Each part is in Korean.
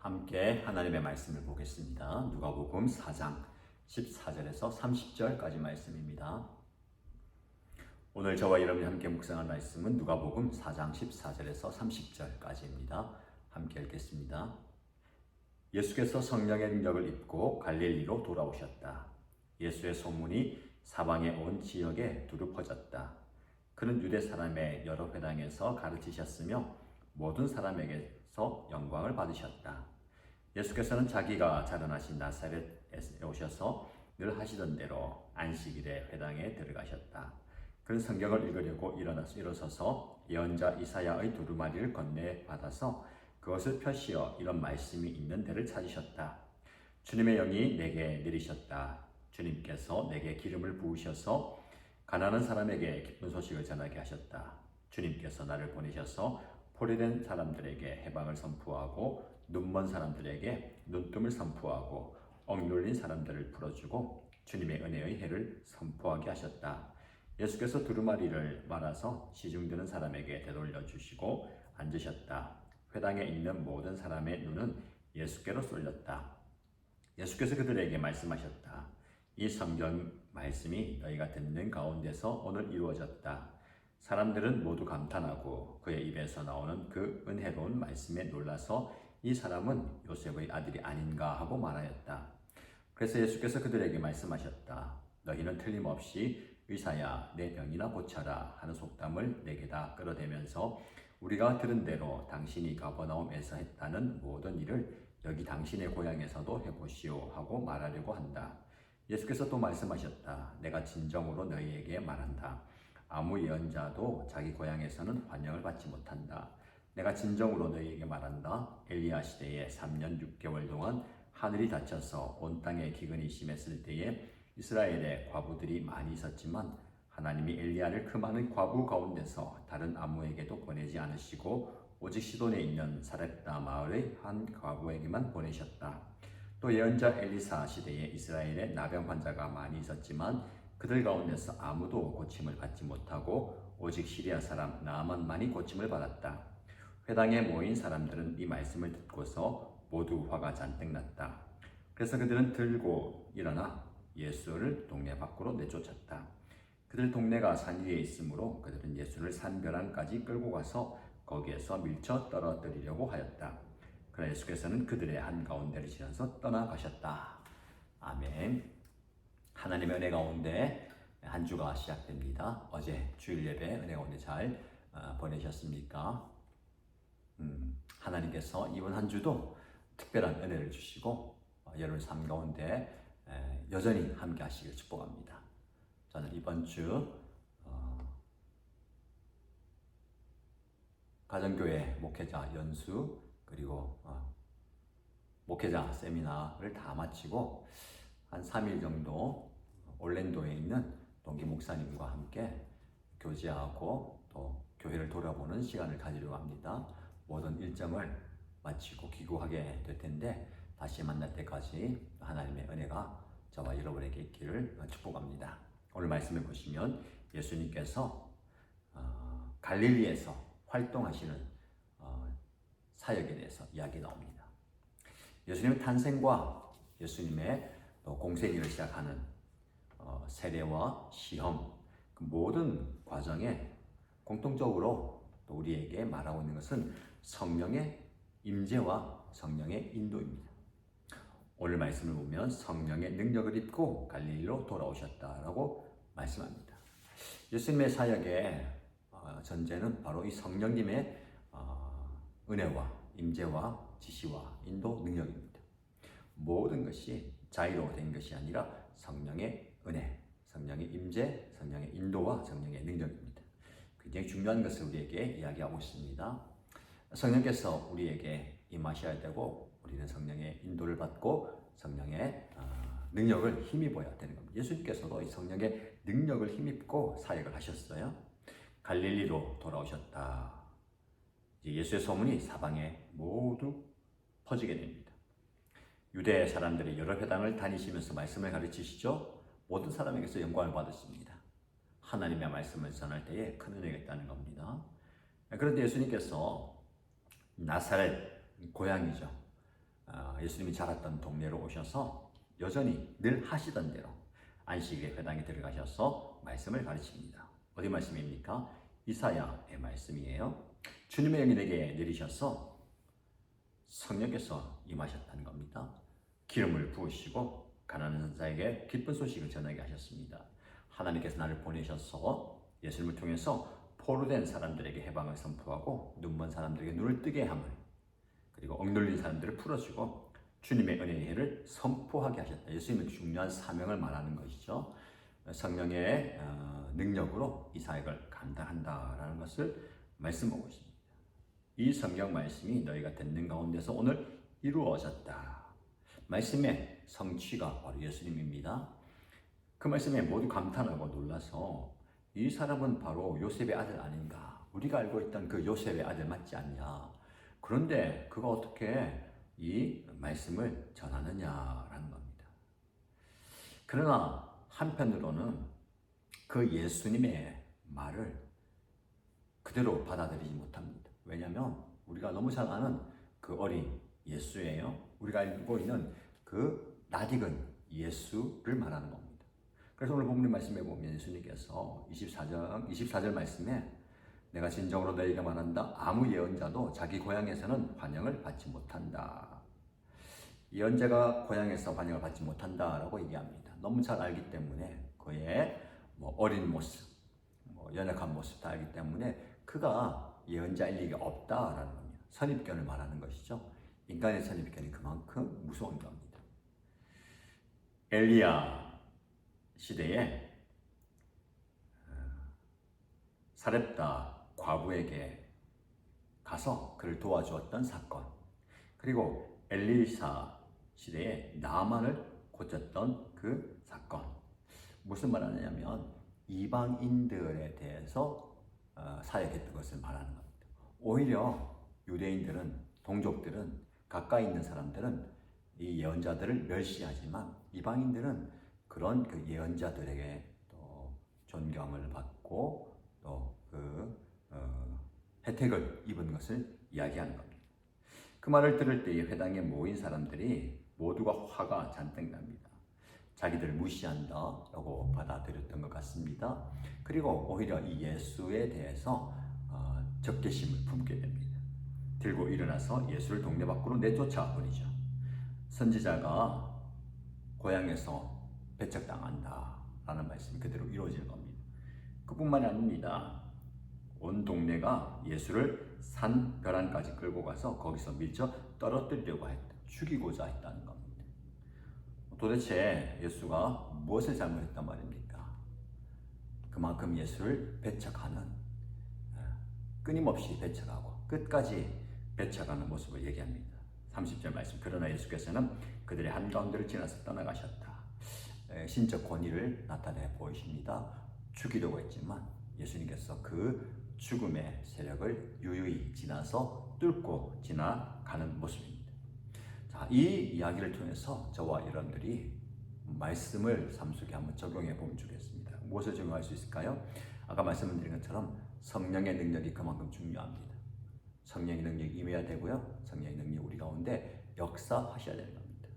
함께 하나님의 말씀을 보겠습니다. 누가복음 4장 14절에서 30절까지 말씀입니다. 오늘 저와 여러분이 함께 묵상할 말씀은 누가복음 4장 14절에서 30절까지입니다. 함께 읽겠습니다. 예수께서 성령의 능력을 입고 갈릴리로 돌아오셨다. 예수의 소문이 사방에 온 지역에 두루 퍼졌다. 그는 유대 사람의 여러 회당에서 가르치셨으며 모든 사람에게서 영광을 받으셨다. 예수께서는 자기가 자라나신 나사렛에 오셔서 늘 하시던 대로 안식일에 회당에 들어가셨다. 그는 성경을 읽으려고 일어서서 예언자 이사야의 두루마리를 건네 받아서 그것을 펴시어 이런 말씀이 있는 데를 찾으셨다. 주님의 영이 내게 내리셨다. 주님께서 내게 기름을 부으셔서 가난한 사람에게 기쁜 소식을 전하게 하셨다. 주님께서 나를 보내셔서 포로된 사람들에게 해방을 선포하고 눈먼 사람들에게 눈뜸을 선포하고 억눌린 사람들을 풀어주고 주님의 은혜의 해를 선포하게 하셨다. 예수께서 두루마리를 말아서 시중드는 사람에게 되돌려 주시고 앉으셨다. 회당에 있는 모든 사람의 눈은 예수께로 쏠렸다. 예수께서 그들에게 말씀하셨다. 이 성경 말씀이 너희가 듣는 가운데서 오늘 이루어졌다. 사람들은 모두 감탄하고 그의 입에서 나오는 그 은혜로운 말씀에 놀라서 이 사람은 요셉의 아들이 아닌가 하고 말하였다. 그래서 예수께서 그들에게 말씀하셨다. 너희는 틀림없이 의사야 내 병이나 고쳐라 하는 속담을 내게다 끌어대면서 우리가 들은 대로 당신이 가버나움에서 했다는 모든 일을 여기 당신의 고향에서도 해보시오 하고 말하려고 한다. 예수께서 또 말씀하셨다. 내가 진정으로 너희에게 말한다. 아무 예언자도 자기 고향에서는 환영을 받지 못한다. 내가 진정으로 너희에게 말한다. 엘리야 시대에 3년 6개월 동안 하늘이 닫혀서 온 땅에 기근이 심했을 때에 이스라엘에 과부들이 많이 있었지만 하나님이 엘리야를 그 많은 과부 가운데서 다른 아무에게도 보내지 않으시고 오직 시돈에 있는 사렙다 마을의 한 과부에게만 보내셨다. 또 예언자 엘리사 시대에 이스라엘에 나병 환자가 많이 있었지만 그들 가운데서 아무도 고침을 받지 못하고 오직 시리아 사람 나아만만이 고침을 받았다. 회당에 모인 사람들은 이 말씀을 듣고서 모두 화가 잔뜩 났다. 그래서 그들은 들고 일어나 예수를 동네 밖으로 내쫓았다. 그들 동네가 산 위에 있으므로 그들은 예수를 산벼랑까지 끌고 가서 거기에서 밀쳐 떨어뜨리려고 하였다. 그러나 예수께서는 그들의 한가운데를 지나서 떠나가셨다. 아멘. 하나님의 은혜 가운데 한 주가 시작됩니다. 어제 주일 예배 은혜 가운데 잘 보내셨습니까? 하나님께서 이번 한 주도 특별한 은혜를 주시고 여러분 삶 가운데 여전히 함께 하시길 축복합니다. 저는 이번 주 가정교회 목회자 연수 그리고 목회자 세미나를 다 마치고 한 3일 정도 올랜도에 있는 동기 목사님과 함께 교제하고 또 교회를 돌아보는 시간을 가지려고 합니다. 모든 일정을 마치고 귀국하게 될 텐데 다시 만날 때까지 하나님의 은혜가 저와 여러분에게 있기를 축복합니다. 오늘 말씀을 보시면 예수님께서 갈릴리에서 활동하시는 사역에 대해서 이야기 나옵니다. 예수님의 탄생과 예수님의 공생일을 시작하는 세례와 시험 그 모든 과정에 공통적으로 또 우리에게 말하고 있는 것은 성령의 임재와 성령의 인도입니다. 오늘 말씀을 보면 성령의 능력을 입고 갈릴리로 돌아오셨다라고 말씀합니다. 예수님의 사역의 전제는 바로 이 성령님의 은혜와 임재와 지시와 인도 능력입니다. 모든 것이 자의로 된 것이 아니라 성령의 은혜, 성령의 임재, 성령의 인도와 성령의 능력입니다. 굉장히 중요한 것을 우리에게 이야기하고 있습니다. 성령께서 우리에게 임하셔야 되고 우리는 성령의 인도를 받고 성령의 능력을 힘입어야 되는 겁니다. 예수님께서도 이 성령의 능력을 힘입고 사역을 하셨어요. 갈릴리로 돌아오셨다. 예수의 소문이 사방에 모두 퍼지게 됩니다. 유대 사람들이 여러 회당을 다니시면서 말씀을 가르치시죠. 모든 사람에게서 영광을 받으십니다. 하나님의 말씀을 전할 때에 큰 은혜가 있다는 겁니다. 그런데 예수님께서 나사렛 고향이죠. 예수님이 자랐던 동네로 오셔서 여전히 늘 하시던 대로 안식일에 회당에 들어가셔서 말씀을 가르칩니다. 어디 말씀입니까? 이사야의 말씀이에요. 주님의 영이 내게 내리셔서 성령께서 임하셨다는 겁니다. 기름을 부으시고 가난한 자에게 기쁜 소식을 전하게 하셨습니다. 하나님께서 나를 보내셔서 예수님을 통해서 포로된 사람들에게 해방을 선포하고 눈먼 사람들에게 눈을 뜨게 함을, 그리고 억눌린 사람들을 풀어주고 주님의 은혜의 해를 선포하게 하셨다. 예수님의 중요한 사명을 말하는 것이죠. 성령의 능력으로 이 사역을 감당한다라는 것을 말씀하고 있습니다. 이 성경 말씀이 너희가 듣는 가운데서 오늘 이루어졌다. 말씀의 성취가 바로 예수님입니다. 그 말씀에 모두 감탄하고 놀라서 이 사람은 바로 요셉의 아들 아닌가? 우리가 알고 있던 그 요셉의 아들 맞지 않냐? 그런데 그가 어떻게 이 말씀을 전하느냐라는 겁니다. 그러나 한편으로는 그 예수님의 말을 그대로 받아들이지 못합니다. 왜냐하면 우리가 너무 잘 아는 그 어린 예수예요. 우리가 알고 있는 그 낯익은 예수를 말하는 겁니다. 그래서 오늘 본문 말씀에 보면 예수님께서 24절 말씀에 내가 진정으로 너희에게 말한다. 아무 예언자도 자기 고향에서는 환영을 받지 못한다. 예언자가 고향에서 환영을 받지 못한다라고 얘기합니다. 너무 잘 알기 때문에 그의 어린 모습, 연약한 모습 다 알기 때문에 그가 예언자일 리가 없다라는 겁니다. 선입견을 말하는 것이죠. 인간의 선입견이 그만큼 무서운 겁니다. 엘리야 시대에 사렙다 과부에게 가서 그를 도와주었던 사건, 그리고 엘리사 시대에 나만을 고쳤던 그 사건, 무슨 말 하냐면 이방인들에 대해서 사역했던 것을 말하는 겁니다. 오히려 유대인들은, 동족들은, 가까이 있는 사람들은 이 예언자들을 멸시하지만 이방인들은 그런 그 예언자들에게 또 존경을 받고 또 혜택을 입은 것을 이야기하는 겁니다. 그 말을 들을 때에 회당에 모인 사람들이 모두가 화가 잔뜩 납니다. 자기들 무시한다라고 받아들였던 것 같습니다. 그리고 오히려 이 예수에 대해서 적개심을 품게 됩니다. 들고 일어나서 예수를 동네 밖으로 내쫓아 버리죠. 선지자가 고향에서 배척당한다라는 말씀이 그대로 이루어질 겁니다. 그뿐만이 아닙니다. 온 동네가 예수를 산 벼랑까지 끌고 가서 거기서 밀쳐 떨어뜨리려고 했다. 죽이고자 했다는 겁니다. 도대체 예수가 무엇을 잘못했단 말입니까? 그만큼 예수를 배척하는, 끊임없이 배척하고 끝까지 배척하는 모습을 얘기합니다. 30절 말씀. 그러나 예수께서는 그들의 한가운데를 지나서 떠나가셨다. 신적 권위를 나타내 보이십니다. 죽이려고 했지만 예수님께서 그 죽음의 세력을 유유히 지나서 뚫고 지나가는 모습입니다. 자, 이 이야기를 통해서 저와 여러분들이 말씀을 삶 속에 한번 적용해 보면 좋겠습니다. 무엇을 적용할 수 있을까요? 아까 말씀드린 것처럼 성령의 능력이 그만큼 중요합니다. 성령의 능력이 임해야 되고요. 성령의 능력이 우리 가운데 역사하셔야 되는 겁니다.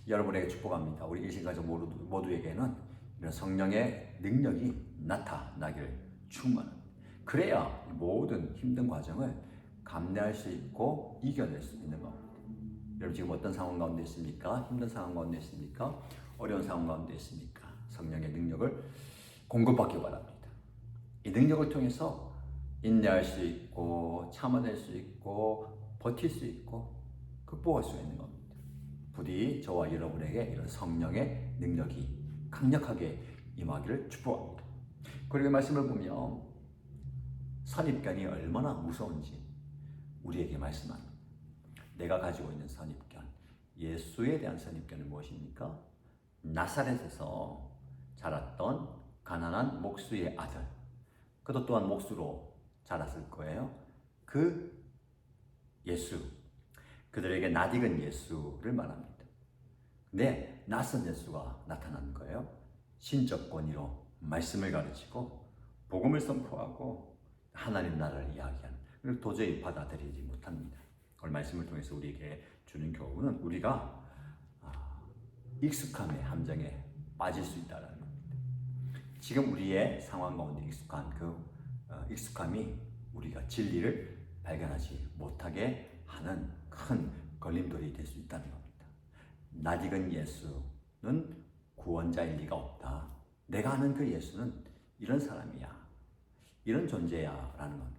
여러분에게 축복합니다. 우리 일신가족 모두에게는 이런 성령의 능력이 나타나기를 축원합니다. 그래야 모든 힘든 과정을 감내할 수 있고 이겨낼 수 있는 겁니다. 여러분 지금 어떤 상황 가운데 있습니까? 힘든 상황 가운데 있습니까? 어려운 상황 가운데 있습니까? 성령의 능력을 공급받기 바랍니다. 이 능력을 통해서 인내할 수 있고 참아낼 수 있고 버틸 수 있고 극복할 수 있는 겁니다. 부디 저와 여러분에게 이런 성령의 능력이 강력하게 임하기를 축복합니다. 그리고 말씀을 보면 선입견이 얼마나 무서운지 우리에게 말씀합니다. 내가 가지고 있는 선입견, 예수에 대한 선입견은 무엇입니까? 나사렛에서 자랐던 가난한 목수의 아들, 그도 또한 목수로 자랐을 거예요. 그 예수, 그들에게 낯익은 예수를 말합니다. 근데 낯선 예수가 나타난 거예요. 신적 권위로 말씀을 가르치고 복음을 선포하고 하나님 나라를 이야기하는, 그걸 도저히 받아들이지 못합니다. 오늘 말씀을 통해서 우리에게 주는 교훈은 우리가 익숙함의 함정에 빠질 수 있다는 겁니다. 지금 우리의 상황 가운데 익숙한 익숙함이 우리가 진리를 발견하지 못하게 하는 큰 걸림돌이 될 수 있다는 겁니다. 낯익은 예수는 구원자일 리가 없다. 내가 아는 그 예수는 이런 사람이야. 이런 존재야 라는 겁니다.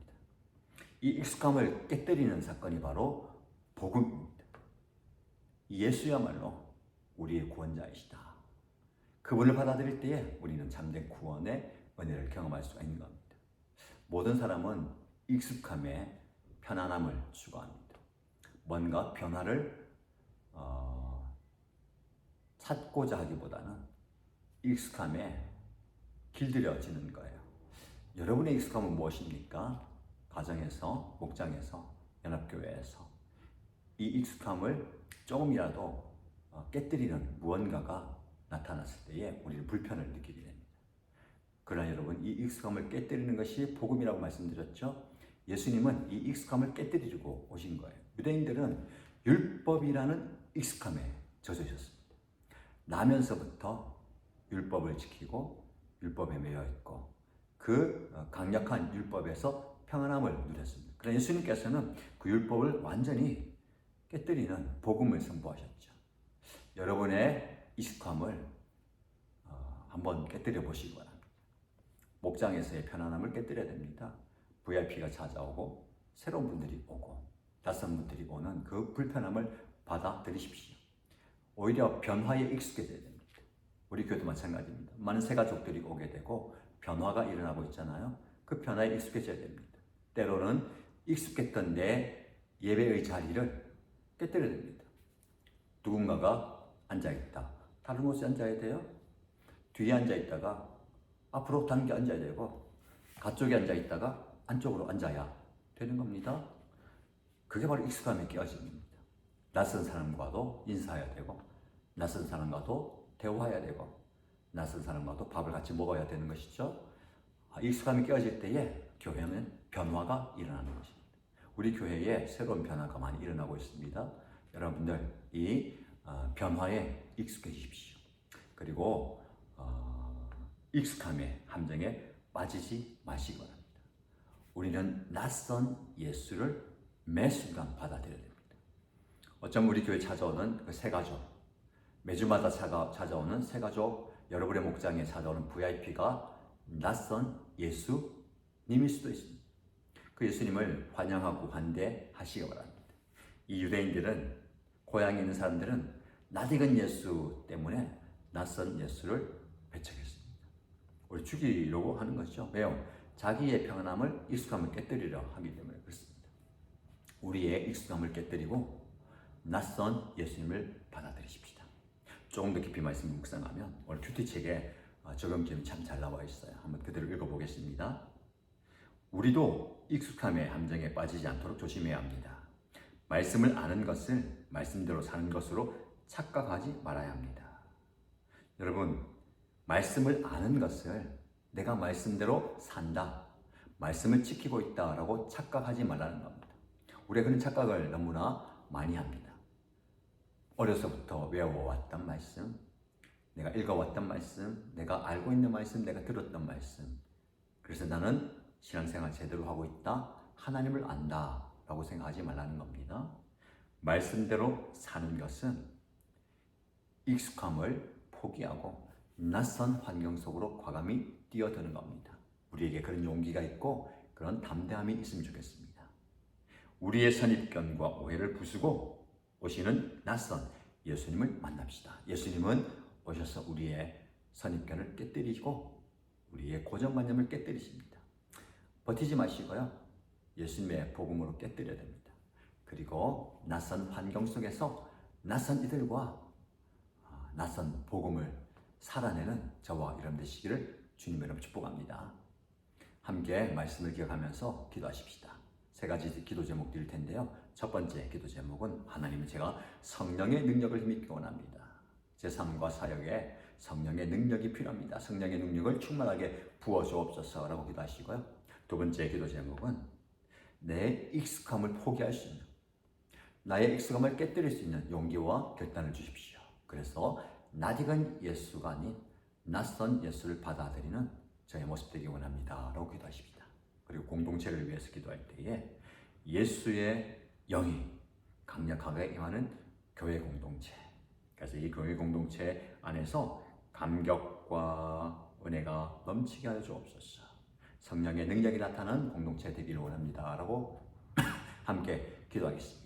이 익숙함을 깨뜨리는 사건이 바로 복음입니다. 예수야말로 우리의 구원자이시다. 그분을 받아들일 때에 우리는 참된 구원의 은혜를 경험할 수가 있는 겁니다. 모든 사람은 익숙함에 편안함을 추구합니다. 뭔가 변화를 찾고자 하기보다는 익숙함에 길들여지는 거예요. 여러분의 익숙함은 무엇입니까? 가정에서, 목장에서, 연합교회에서 이 익숙함을 조금이라도 깨뜨리는 무언가가 나타났을 때에 우리는 불편을 느끼게 됩니다. 그러나 여러분, 이 익숙함을 깨뜨리는 것이 복음이라고 말씀드렸죠? 예수님은 이 익숙함을 깨뜨리려고 오신 거예요. 유대인들은 율법이라는 익숙함에 젖어 있었습니다. 나면서부터 율법을 지키고 율법에 매여 있고 그 강력한 율법에서 평안함을 누렸습니다. 그러나 예수님께서는 그 율법을 완전히 깨뜨리는 복음을 선포하셨죠. 여러분의 익숙함을 한번 깨뜨려 보시기 바랍니다. 목장에서의 편안함을 깨뜨려야 됩니다. VIP가 찾아오고 새로운 분들이 오고 낯선 분들이 오는 그 불편함을 받아들이십시오. 오히려 변화에 익숙해져야 됩니다. 우리 교회도 마찬가지입니다. 많은 새 가족들이 오게 되고 변화가 일어나고 있잖아요. 그 변화에 익숙해져야 됩니다. 때로는 익숙했던 내 예배의 자리를 깨뜨려야 됩니다. 누군가가 앉아있다. 다른 곳에 앉아야 돼요. 뒤에 앉아있다가 앞으로 당겨 앉아야 되고 가쪽에 앉아있다가 안쪽으로 앉아야 되는 겁니다. 그게 바로 익숙함의 깨어짐입니다. 낯선 사람과도 인사해야 되고 낯선 사람과도 대화해야 되고 낯선 사람과도 밥을 같이 먹어야 되는 것이죠. 익숙함이 깨어질 때에 교회는 변화가 일어나는 것입니다. 우리 교회에 새로운 변화가 많이 일어나고 있습니다. 여러분들 이 변화에 익숙해지십시오. 그리고 익숙함의 함정에 빠지지 마시기 바랍니다. 우리는 낯선 예수를 매 순간 받아들여야 됩니다. 어쩌면 우리 교회 찾아오는 그 새 가족, 매주마다 찾아오는 새 가족, 여러분의 목장에 찾아오는 VIP가 낯선 예수님일 수도 있습니다. 그 예수님을 환영하고 환대하시기 바랍니다. 이 유대인들은, 고향에 있는 사람들은 낯익은 예수 때문에 낯선 예수를 배척했습니다. 우리 죽이려고 하는 것이죠. 왜요? 자기의 평안함을, 익숙함을 깨뜨리려 하기 때문에 그렇습니다. 우리의 익숙함을 깨뜨리고 낯선 예수님을 받아들이십시다. 조금 더 깊이 말씀을 묵상하면 오늘 큐티책에 적용점이 참 잘 나와 있어요. 한번 그대로 읽어보겠습니다. 우리도 익숙함의 함정에 빠지지 않도록 조심해야 합니다. 말씀을 아는 것을 말씀대로 사는 것으로 착각하지 말아야 합니다. 여러분, 말씀을 아는 것을 내가 말씀대로 산다, 말씀을 지키고 있다라고 착각하지 말라는 겁니다. 우리가 그런 착각을 너무나 많이 합니다. 어려서부터 외워왔던 말씀, 내가 읽어왔던 말씀, 내가 알고 있는 말씀, 내가 들었던 말씀. 그래서 나는 신앙생활 제대로 하고 있다, 하나님을 안다 라고 생각하지 말라는 겁니다. 말씀대로 사는 것은 익숙함을 포기하고 낯선 환경 속으로 과감히 뛰어드는 겁니다. 우리에게 그런 용기가 있고 그런 담대함이 있으면 좋겠습니다. 우리의 선입견과 오해를 부수고 오시는 낯선 예수님을 만납시다. 예수님은 오셔서 우리의 선입견을 깨뜨리고 우리의 고정관념을 깨뜨리십니다. 버티지 마시고요. 예수님의 복음으로 깨뜨려야 됩니다. 그리고 낯선 환경 속에서 낯선 이들과 낯선 복음을 살아내는 저와 여러분 되시기를 주님 여러분 축복합니다. 함께 말씀을 기억하면서 기도하십시다. 세 가지 기도 제목 드릴 텐데요. 첫 번째 기도 제목은 하나님은 제가 성령의 능력을 힘입기 원합니다. 제 삶과 사역에 성령의 능력이 필요합니다. 성령의 능력을 충만하게 부어주옵소서라고 기도하시고요. 두 번째 기도 제목은 내 익숙함을 포기할 수 있는, 나의 익숙함을 깨뜨릴 수 있는 용기와 결단을 주십시오. 그래서 낯익은 예수가 아닌 낯선 예수를 받아들이는 저의 모습 되기 원합니다. 라고 기도하십니다. 그리고 공동체를 위해서 기도할 때에 예수의 영이 강력하게 임하는 교회 공동체, 그래서 이 교회 공동체 안에서 감격과 은혜가 넘치게 하여 주옵소서. 성령의 능력이 나타나는 공동체 되기를 원합니다. 라고 함께 기도하겠습니다.